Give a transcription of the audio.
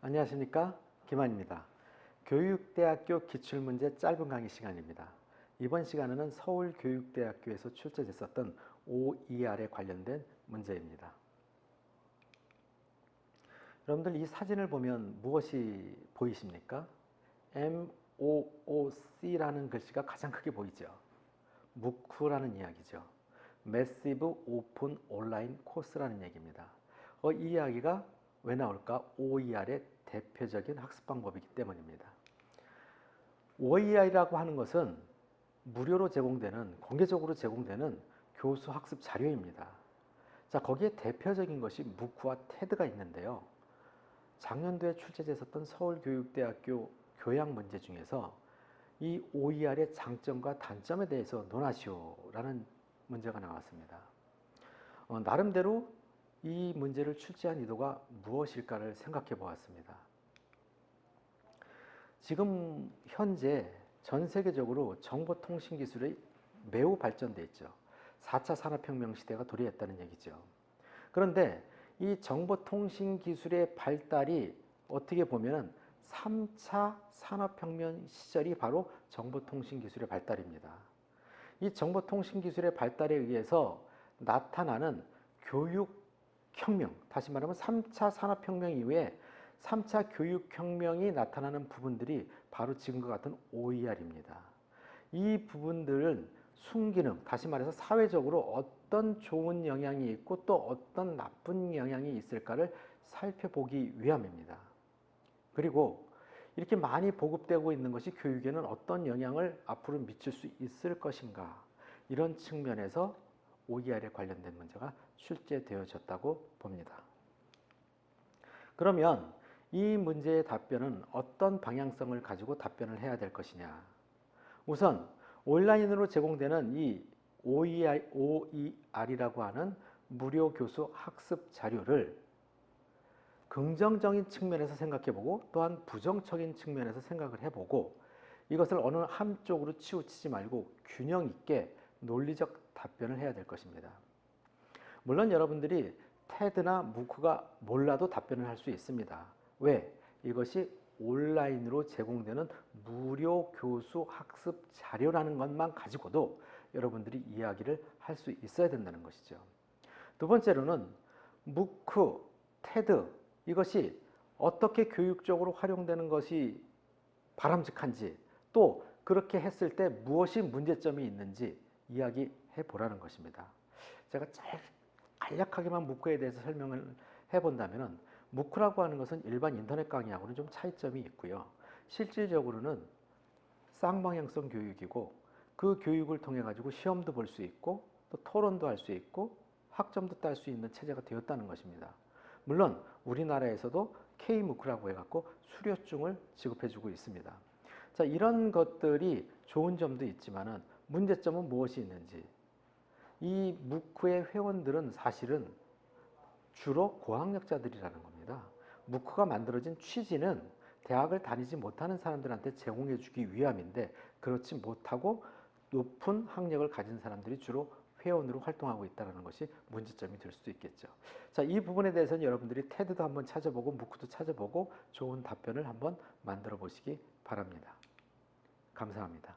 안녕하십니까, 김한입니다. 교육대학교 기출문제 짧은 강의 시간입니다. 이번 시간에는 서울교육대학교에서 출제됐었던 OER에 관련된 문제입니다. 여러분들 이 사진을 보면 무엇이 보이십니까? MOOC라는 글씨가 가장 크게 보이죠. MOOC라는 이야기죠. Massive Open Online Course라는 얘기입니다. 이 이야기가 왜 나올까? OER의 대표적인 학습 방법이기 때문입니다. OER이라고 하는 것은 무료로 제공되는, 공개적으로 제공되는 교수 학습 자료입니다. 자, 거기에 대표적인 것이 무크와 테드가 있는데요. 작년도에 출제됐었던 서울교육대학교 교양 문제 중에서 이 OER의 장점과 단점에 대해서 논하시오라는 문제가 나왔습니다. 나름대로 이 문제를 출제한 의도가 무엇일까를 생각해 보았습니다. 지금 현재 전 세계적으로 정보통신기술이 매우 발전되어 있죠. 4차 산업혁명 시대가 도래했다는 얘기죠. 그런데 이 정보통신기술의 발달이 어떻게 보면 3차 산업혁명 시절이 바로 정보통신기술의 발달입니다. 이 정보통신기술의 발달에 의해서 나타나는 교육혁명, 다시 말하면 3차 산업혁명 이후에 3차 교육혁명이 나타나는 부분들이 바로 지금과 같은 OER입니다. 이 부분들은 순기능, 다시 말해서 사회적으로 어떤 좋은 영향이 있고 또 어떤 나쁜 영향이 있을까를 살펴보기 위함입니다. 그리고 이렇게 많이 보급되고 있는 것이 교육에는 어떤 영향을 앞으로 미칠 수 있을 것인가, 이런 측면에서 OER에 관련된 문제가 출제되어졌다고 봅니다. 그러면 이 문제의 답변은 어떤 방향성을 가지고 답변을 해야 될 것이냐. 우선 온라인으로 제공되는 이 OER이라고 하는 무료 교수 학습 자료를 긍정적인 측면에서 생각해보고 또한 부정적인 측면에서 생각을 해보고 이것을 어느 한쪽으로 치우치지 말고 균형 있게 논리적 답변을 해야 될 것입니다. 물론 여러분들이 테드나 무크가 몰라도 답변을 할 수 있습니다. 왜? 이것이 온라인으로 제공되는 무료 교수 학습 자료라는 것만 가지고도 여러분들이 이야기를 할 수 있어야 된다는 것이죠. 두 번째로는 무크, 테드 이것이 어떻게 교육적으로 활용되는 것이 바람직한지 또 그렇게 했을 때 무엇이 문제점이 있는지 이야기해 보라는 것입니다. 제가 간략하게만 무크에 대해서 설명을 해본다면 무크라고 하는 것은 일반 인터넷 강의하고는 좀 차이점이 있고요. 실질적으로는 쌍방향성 교육이고 그 교육을 통해 가지고 시험도 볼 수 있고 또 토론도 할 수 있고 학점도 딸 수 있는 체제가 되었다는 것입니다. 물론 우리나라에서도 K무크라고 해갖고 수료증을 지급해주고 있습니다. 자, 이런 것들이 좋은 점도 있지만은 문제점은 무엇이 있는지. 이 무크의 회원들은 사실은 주로 고학력자들이라는 겁니다. 무크가 만들어진 취지는 대학을 다니지 못하는 사람들한테 제공해주기 위함인데 그렇지 못하고 높은 학력을 가진 사람들이 주로 회원으로 활동하고 있다는 것이 문제점이 될 수도 있겠죠. 자, 이 부분에 대해서는 여러분들이 테드도 한번 찾아보고 무크도 찾아보고 좋은 답변을 한번 만들어 보시기 바랍니다. 감사합니다.